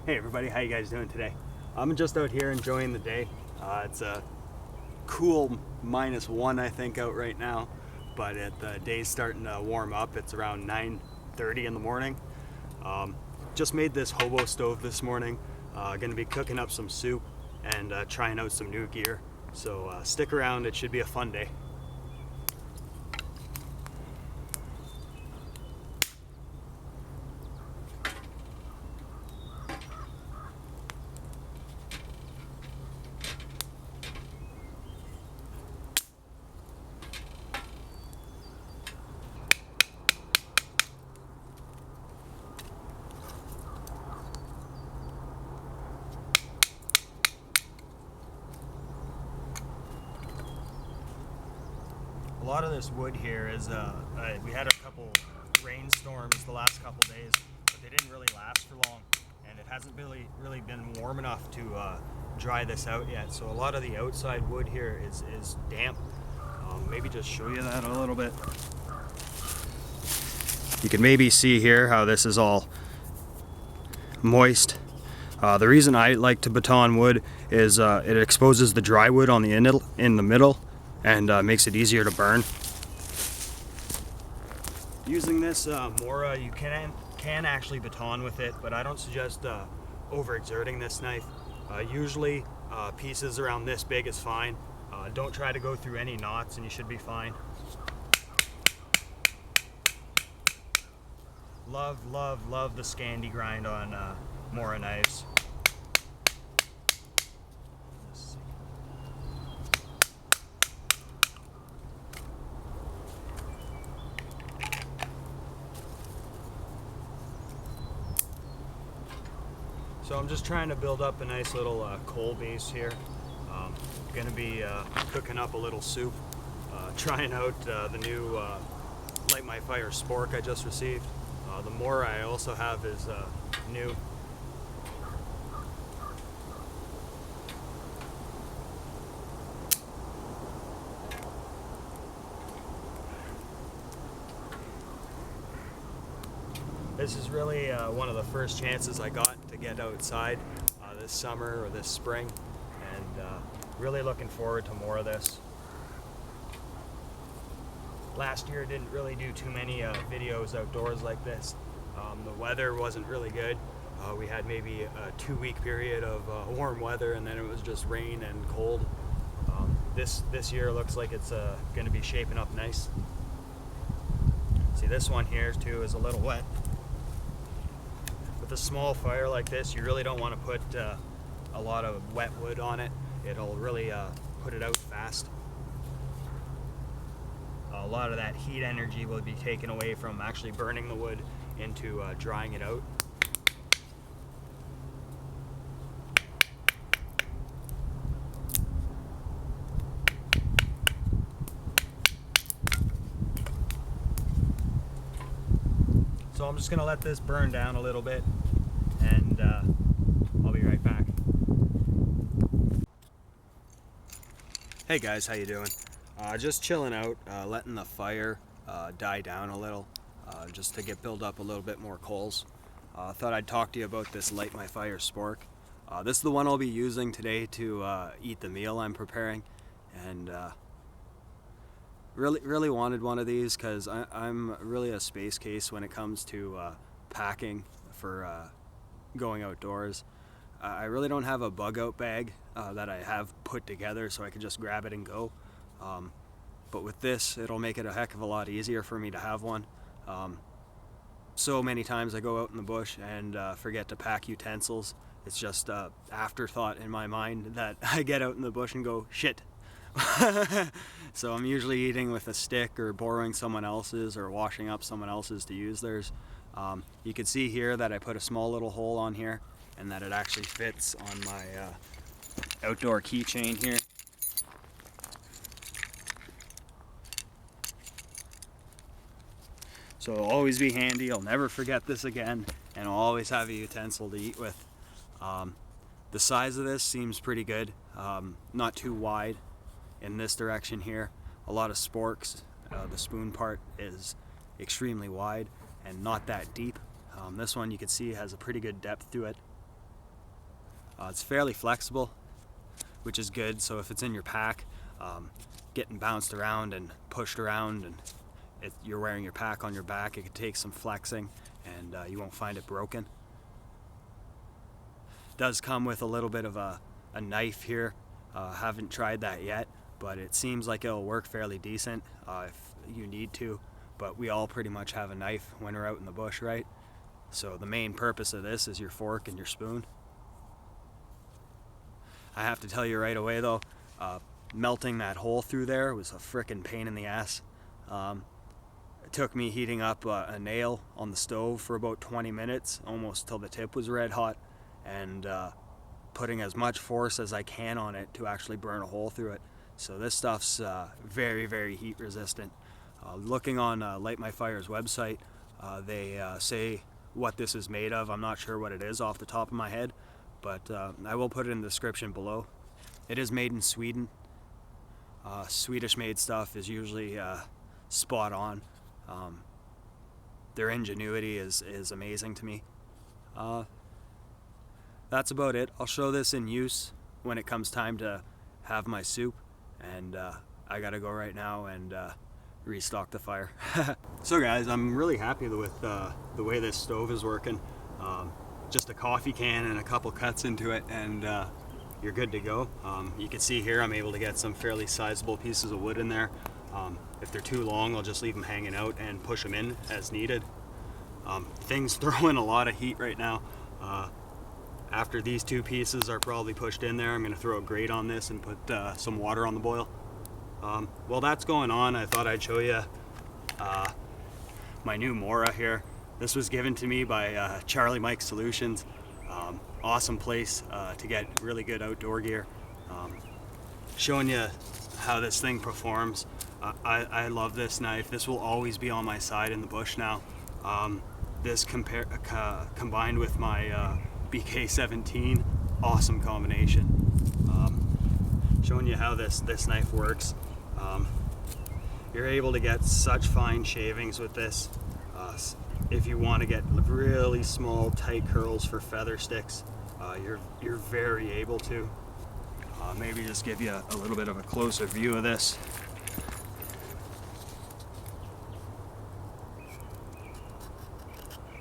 Hey everybody, how you guys doing today? I'm just out here enjoying the day. It's a cool -1 I think out right now, but the day's starting to warm up. It's around 9:30 in the morning. Um, just made this hobo stove this morning. Gonna be cooking up some soup and trying out some new gear. So stick around, it should be a fun day. A lot of this wood here is, we had a couple rainstorms the last couple days, but they didn't really last for long, and it hasn't really been warm enough to dry this out yet. So a lot of the outside wood here is damp. Maybe just show you that a little bit. You can maybe see here how this is all moist. The reason I like to baton wood is it exposes the dry wood on the in the middle and makes it easier to burn. Using this Mora, you can actually baton with it, but I don't suggest overexerting this knife. Usually pieces around this big is fine. Don't try to go through any knots and you should be fine. Love the Scandi grind on Mora knives. So I'm just trying to build up a nice little coal base here. Gonna be cooking up a little soup, trying out the new Light My Fire Spork I just received. The Mora I also have is new. This is really one of the first chances I got to get outside this summer or this spring, and really looking forward to more of this. Last year didn't really do too many videos outdoors like this. The weather wasn't really good. We had maybe a 2-week period of warm weather, and then it was just rain and cold. This year looks like it's going to be shaping up nice. See, this one here too is a little wet. With a small fire like this, you really don't want to put a lot of wet wood on it. It'll really put it out fast. A lot of that heat energy will be taken away from actually burning the wood into drying it out. So I'm just going to let this burn down a little bit, and I'll be right back. Hey guys, how you doing? Just chilling out, letting the fire die down a little, just to get build up a little bit more coals. Thought I'd talk to you about this Light My Fire Spork. This is the one I'll be using today to eat the meal I'm preparing, and really wanted one of these because I'm really a space case when it comes to packing for going outdoors. I really don't have a bug out bag that I have put together so I can just grab it and go. But with this, it'll make it a heck of a lot easier for me to have one. So many times I go out in the bush and forget to pack utensils. It's just an afterthought in my mind that I get out in the bush and go, shit. So I'm usually eating with a stick or borrowing someone else's or washing up someone else's to use theirs. You can see here that I put a small little hole on here and that it actually fits on my outdoor keychain here. So it'll always be handy. I'll never forget this again, and I'll always have a utensil to eat with. The size of this seems pretty good, not too wide in this direction here. A lot of sporks, the spoon part is extremely wide and not that deep. This one you can see has a pretty good depth to it. It's fairly flexible, which is good, so if it's in your pack, getting bounced around and pushed around and you're wearing your pack on your back, it could take some flexing and you won't find it broken. It does come with a little bit of a knife here. Haven't tried that yet, but it seems like it'll work fairly decent if you need to, but we all pretty much have a knife when we're out in the bush, right? So the main purpose of this is your fork and your spoon. I have to tell you right away though, melting that hole through there was a frickin' pain in the ass. It took me heating up a nail on the stove for about 20 minutes, almost till the tip was red hot, and putting as much force as I can on it to actually burn a hole through it. So this stuff's very, very heat resistant. Looking on Light My Fire's website, they say what this is made of. I'm not sure what it is off the top of my head, but I will put it in the description below. It is made in Sweden. Swedish made stuff is usually spot on. Their ingenuity is amazing to me. That's about it. I'll show this in use when it comes time to have my soup, and I gotta go right now and restock the fire. So guys, I'm really happy with the way this stove is working. Just a coffee can and a couple cuts into it, and you're good to go. You can see here I'm able to get some fairly sizable pieces of wood in there. If they're too long, I'll just leave them hanging out and push them in as needed. Things throwing a lot of heat right now. After these two pieces are probably pushed in there, I'm going to throw a grate on this and put some water on the boil. While that's going on, I thought I'd show you my new Mora here. This was given to me by Charlie Mike Solutions. Awesome place to get really good outdoor gear. Showing you how this thing performs. I love this knife. This will always be on my side in the bush now. This combined with my BK-17, awesome combination. Showing you how this knife works. You're able to get such fine shavings with this. If you want to get really small, tight curls for feather sticks, you're very able to. Maybe just give you a little bit of a closer view of this.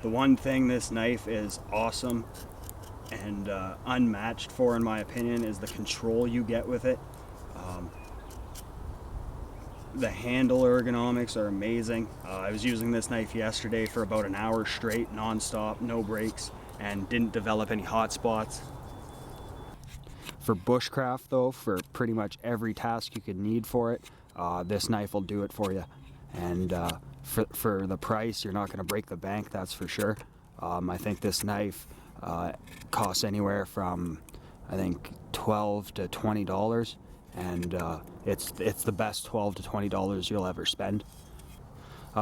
The one thing this knife is awesome and unmatched for, in my opinion, is the control you get with it. The handle ergonomics are amazing. I was using this knife yesterday for about an hour straight, non-stop, no breaks, and didn't develop any hot spots. For bushcraft though, for pretty much every task you could need for it, this knife will do it for you. And for the price, you're not going to break the bank, that's for sure. I think this knife costs anywhere from, I think, $12 to $20, and it's the best $12 to $20 you'll ever spend.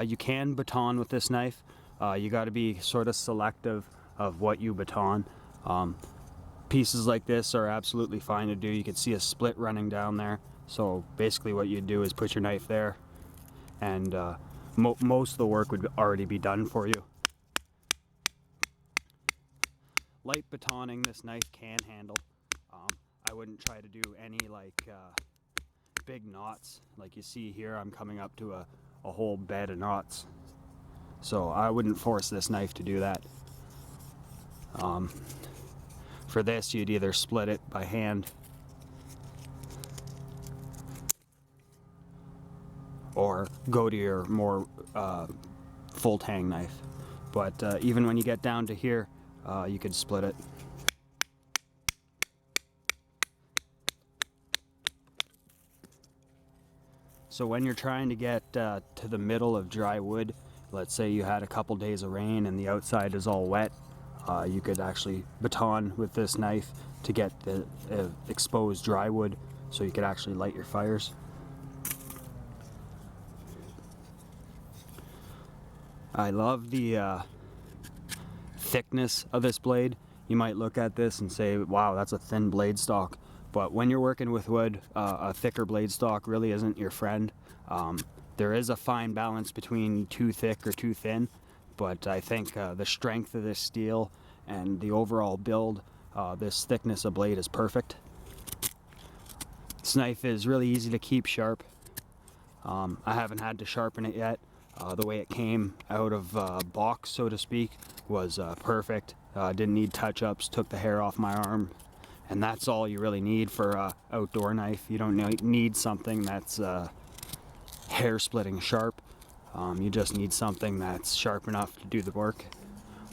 You can baton with this knife. You got to be sort of selective of what you baton. Pieces like this are absolutely fine to do. You can see a split running down there. So basically what you do is put your knife there, and most of the work would already be done for you. Light batoning this knife can handle. I wouldn't try to do any big knots. Like you see here, I'm coming up to a whole bed of knots. So I wouldn't force this knife to do that. For this, you'd either split it by hand or go to your more full tang knife. But even when you get down to here, you could split it. So when you're trying to get to the middle of dry wood, let's say you had a couple days of rain and the outside is all wet, you could actually baton with this knife to get the exposed dry wood, so you could actually light your fires. I love the thickness of this blade. You might look at this and say, wow, that's a thin blade stock. But when you're working with wood, a thicker blade stock really isn't your friend. There is a fine balance between too thick or too thin, but I think the strength of this steel and the overall build this thickness of blade is perfect. This knife is really easy to keep sharp. I haven't had to sharpen it yet. The way it came out of box, so to speak, was perfect. Didn't need touch-ups, took the hair off my arm, and that's all you really need for an outdoor knife. You don't need something that's hair-splitting sharp. You just need something that's sharp enough to do the work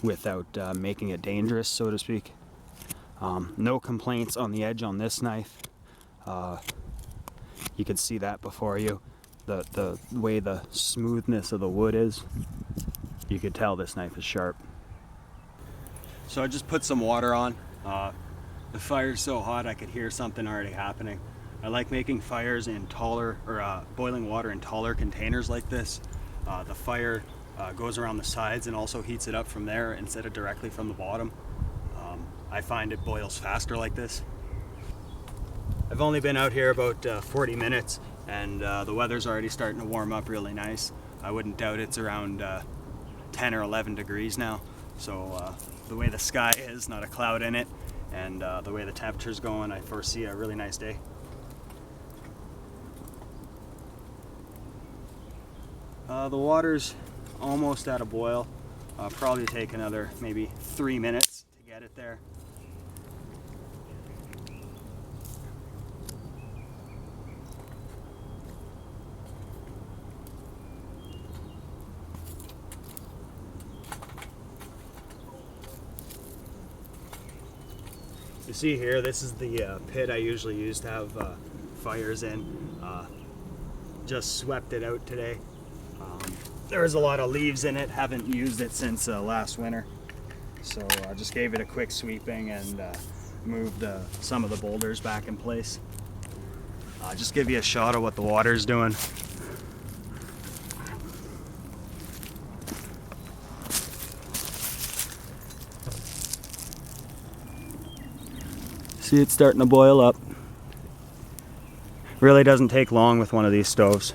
without making it dangerous, so to speak. No complaints on the edge on this knife. You can see that before you. The way the smoothness of the wood is, you could tell this knife is sharp. So I just put some water on. The fire's so hot I could hear something already happening. I like making fires in taller, or boiling water in taller containers like this. The fire goes around the sides and also heats it up from there instead of directly from the bottom. I find it boils faster like this. I've only been out here about 40 minutes and the weather's already starting to warm up really nice. I wouldn't doubt it's around 10 or 11 degrees now. So the way the sky is, not a cloud in it, and the way the temperature's going, I foresee a really nice day. The water's almost at a boil. Probably take another maybe 3 minutes to get it there. You see here, this is the pit I usually use to have fires in. Just swept it out today. There was a lot of leaves in it, haven't used it since last winter. So I just gave it a quick sweeping and moved some of the boulders back in place. Just give you a shot of what the water's doing. See, it's starting to boil up. Really doesn't take long with one of these stoves.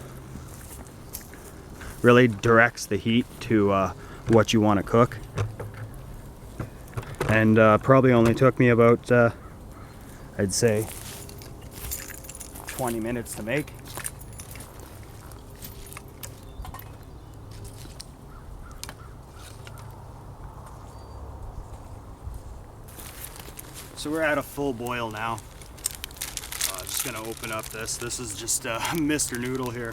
Really directs the heat to what you want to cook. And probably only took me about, I'd say, 20 minutes to make. So we're at a full boil now. Just gonna open up this. This is just Mr. Noodle here.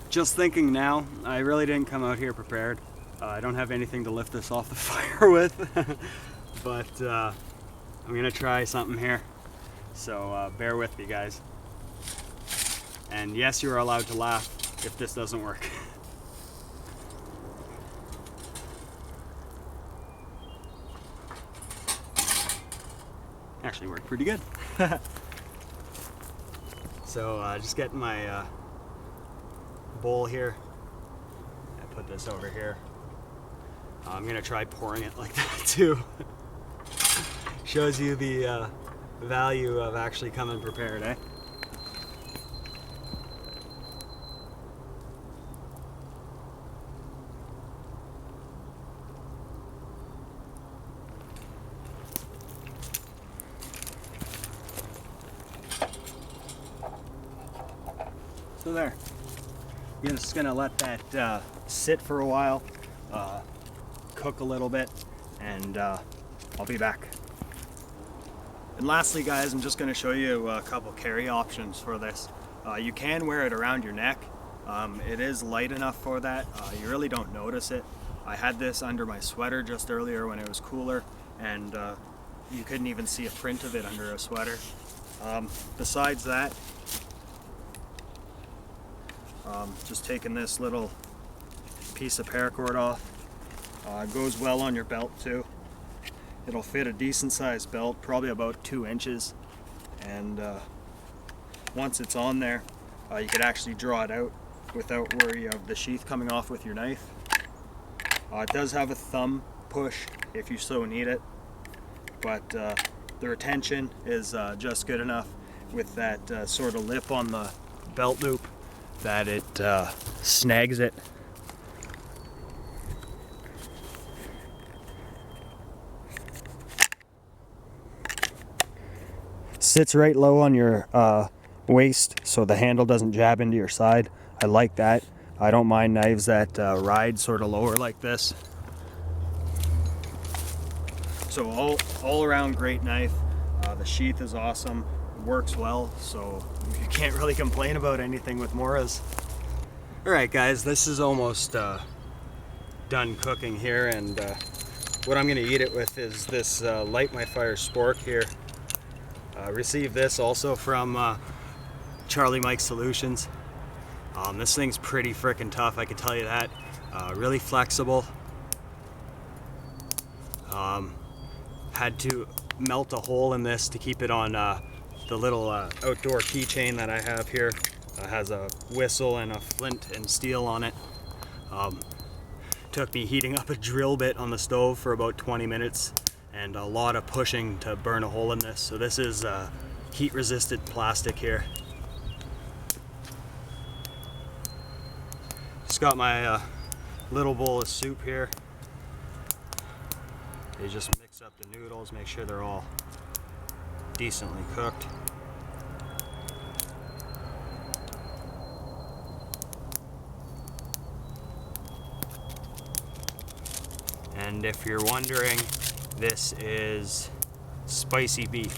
Just thinking now, I really didn't come out here prepared. I don't have anything to lift this off the fire with, but I'm gonna try something here. So bear with me, guys. And yes, you're allowed to laugh if this doesn't work. Actually worked pretty good. So just getting my bowl here. I put this over here. I'm gonna try pouring it like that too. Shows you the value of actually coming prepared, eh? So there. You're just gonna let that sit for a while, cook a little bit, and I'll be back. And lastly, guys, I'm just gonna show you a couple carry options for this. You can wear it around your neck. It is light enough for that. You really don't notice it. I had this under my sweater just earlier when it was cooler, and you couldn't even see a print of it under a sweater. Besides that, just taking this little piece of paracord off. It goes well on your belt too. It'll fit a decent sized belt, probably about 2 inches, and once it's on there, you could actually draw it out without worry of the sheath coming off with your knife. It does have a thumb push if you so need it, but the retention is just good enough with that sort of lip on the belt loop that it snags it. Sits right low on your waist so the handle doesn't jab into your side. I like that. I don't mind knives that ride sort of lower like this. So all around great knife. The sheath is awesome. It works well, so you can't really complain about anything with Moras. Alright guys, this is almost done cooking here, and what I'm going to eat it with is this Light My Fire Spork here. Received this also from Charlie Mike Solutions. This thing's pretty freaking tough, I can tell you that. Really flexible. Had to melt a hole in this to keep it on the little outdoor keychain that I have here. Has a whistle and a flint and steel on it. Took me heating up a drill bit on the stove for about 20 minutes and a lot of pushing to burn a hole in this. So this is heat resistant plastic here. Just got my little bowl of soup here. You just mix up the noodles, make sure they're all decently cooked. And if you're wondering, this is spicy beef.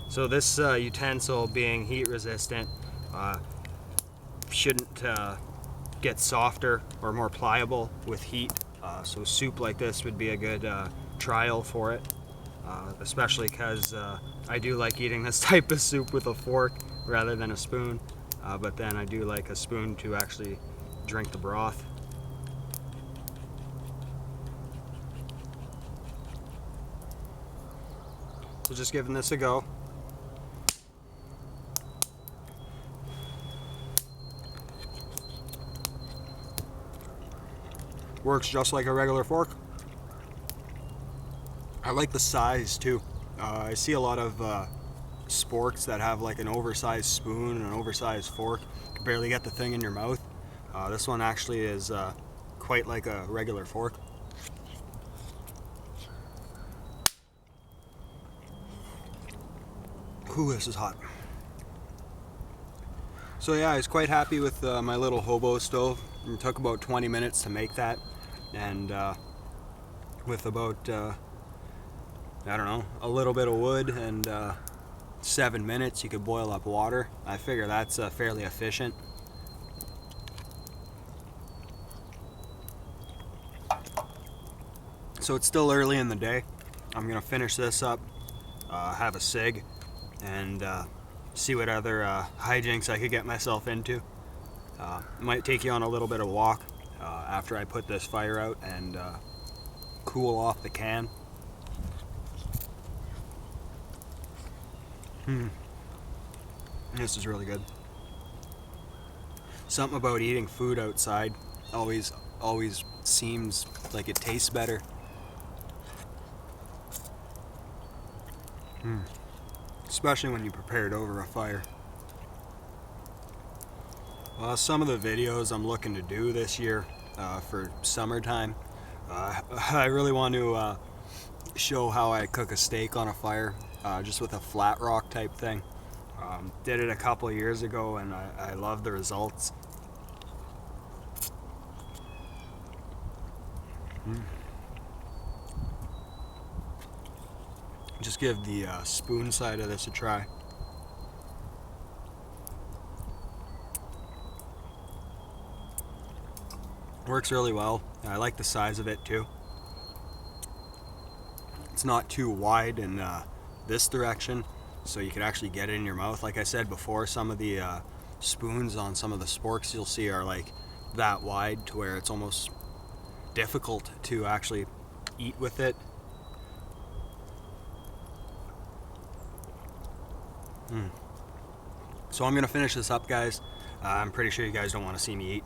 So this utensil, being heat resistant, shouldn't get softer or more pliable with heat. So soup like this would be a good trial for it, especially because I do like eating this type of soup with a fork rather than a spoon, but then I do like a spoon to actually drink the broth. So just giving this a go. Works just like a regular fork. I like the size too. I see a lot of sporks that have like an oversized spoon and an oversized fork. You can barely get the thing in your mouth. This one actually is quite like a regular fork. Ooh, this is hot. So yeah, I was quite happy with my little hobo stove. It took about 20 minutes to make that, and with about I don't know, a little bit of wood and 7 minutes you could boil up water. I figure that's fairly efficient. So it's still early in the day. I'm gonna finish this up, have a cig, and see what other hijinks I could get myself into. Might take you on a little bit of walk after I put this fire out and cool off the can. This is really good. Something about eating food outside always seems like it tastes better. Especially when you prepare it over a fire. Some of the videos I'm looking to do this year for summertime, I really want to show how I cook a steak on a fire, just with a flat rock type thing. Did it a couple of years ago and I love the results. Just give the spoon side of this a try. Works really well. I like the size of it too. it's not too wide in this direction, so you could actually get it in your mouth. Like I said before, some of the spoons on some of the sporks you'll see are like that wide to where it's almost difficult to actually eat with it. So I'm gonna finish this up, guys. I'm pretty sure you guys don't want to see me eat.